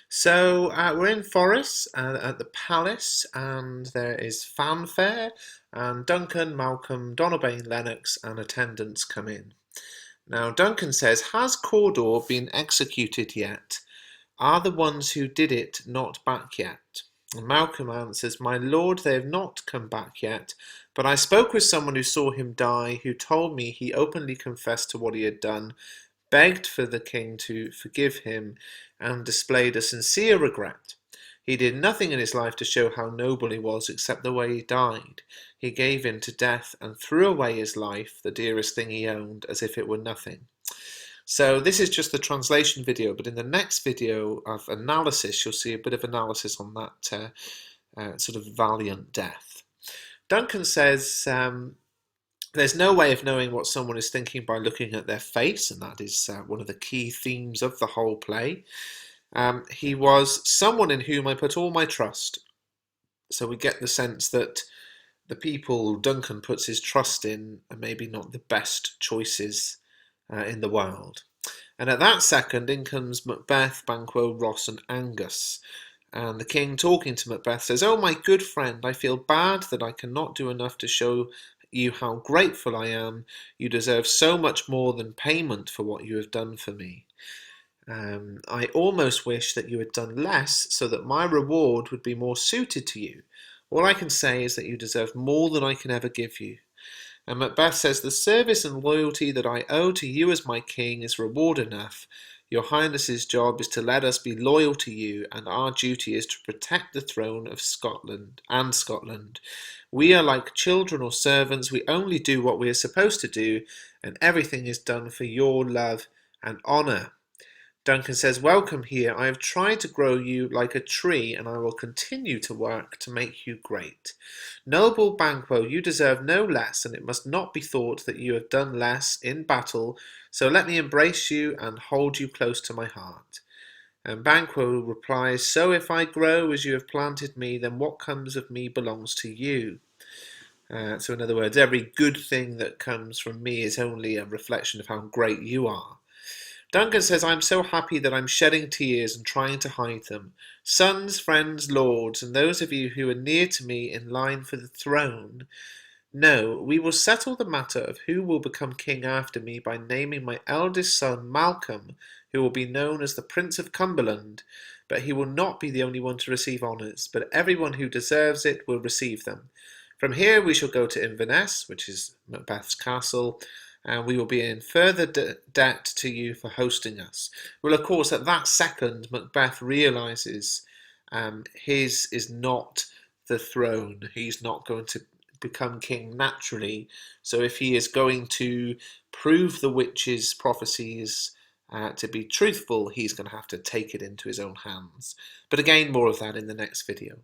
So we're in Forest at the Palace, and there is fanfare, and Duncan, Malcolm, Donalbain, Lennox, and attendants come in. Now Duncan says, "Has Cawdor been executed yet? Are the ones who did it not back yet?" And Malcolm answers, "My lord, they have not come back yet, but I spoke with someone who saw him die, who told me he openly confessed to what he had done, begged for the king to forgive him, and displayed a sincere regret. He did nothing in his life to show how noble he was except the way he died. He gave in to death and threw away his life, the dearest thing he owned, as if it were nothing." So this is just the translation video, but in the next video of analysis, you'll see a bit of analysis on that sort of valiant death. Duncan says there's no way of knowing what someone is thinking by looking at their face, and that is one of the key themes of the whole play. He was someone in whom I put all my trust. So we get the sense that the people Duncan puts his trust in are maybe not the best choices in the world. And at that second, in comes Macbeth, Banquo, Ross, and Angus. And the king, talking to Macbeth, says, "Oh, my good friend, I feel bad that I cannot do enough to show you how grateful I am. You deserve so much more than payment for what you have done for me. I almost wish that you had done less so that my reward would be more suited to you. All I can say is that you deserve more than I can ever give you." And Macbeth says, "The service and loyalty that I owe to you as my king is reward enough. Your Highness's job is to let us be loyal to you, and our duty is to protect the throne of Scotland and Scotland. We are like children or servants. We only do what we are supposed to do, and everything is done for your love and honour." Duncan says, "Welcome here. I have tried to grow you like a tree, and I will continue to work to make you great. Noble Banquo, you deserve no less, and it must not be thought that you have done less in battle, so let me embrace you and hold you close to my heart." And Banquo replies, "So if I grow as you have planted me, then what comes of me belongs to you." So in other words, every good thing that comes from me is only a reflection of how great you are. Duncan says, "I'm so happy that I'm shedding tears and trying to hide them. Sons, friends, lords, and those of you who are near to me in line for the throne, no, we will settle the matter of who will become king after me by naming my eldest son Malcolm, who will be known as the Prince of Cumberland. But he will not be the only one to receive honours, but everyone who deserves it will receive them. From here we shall go to Inverness, which is Macbeth's castle, and we will be in further debt to you for hosting us." Well, of course, at that second, Macbeth realises his is not the throne. He's not going to become king naturally. So if he is going to prove the witch's prophecies to be truthful, he's going to have to take it into his own hands. But again, more of that in the next video.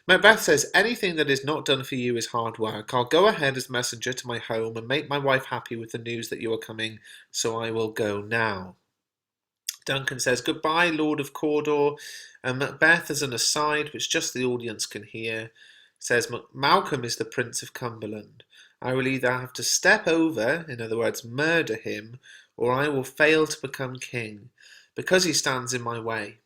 Macbeth says, "Anything that is not done for you is hard work. I'll go ahead as messenger to my home and make my wife happy with the news that you are coming, so I will go now." Duncan says, "Goodbye, Lord of Cawdor," and Macbeth, as an aside, which just the audience can hear, says, "Malcolm is the Prince of Cumberland. I will either have to step over, in other words, murder him, or I will fail to become king, because he stands in my way.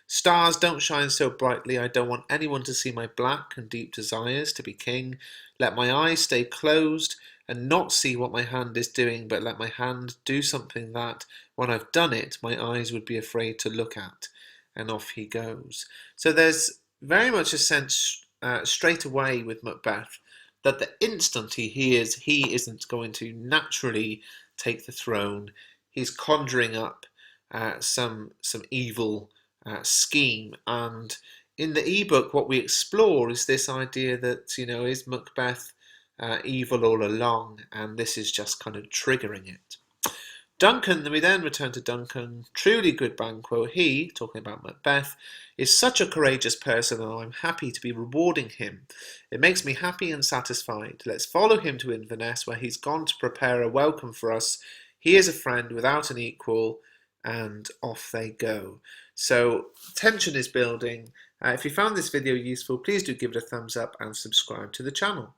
Stars don't shine so brightly. I don't want anyone to see my black and deep desires to be king. Let my eyes stay closed and not see what my hand is doing, but let my hand do something that, when I've done it, my eyes would be afraid to look at." And off he goes. So there's very much a sense straight away with Macbeth that the instant he hears he isn't going to naturally take the throne, he's conjuring up some evil scheme. And in the ebook, what we explore is this idea that, is Macbeth evil all along, and this is just kind of triggering it. We then return to Duncan. "Truly good Banquo, he," talking about Macbeth, "is such a courageous person, and I'm happy to be rewarding him. It makes me happy and satisfied. Let's follow him to Inverness, where he's gone to prepare a welcome for us. He is a friend without an equal," and off they go. So tension is building. If you found this video useful, please do give it a thumbs up and subscribe to the channel.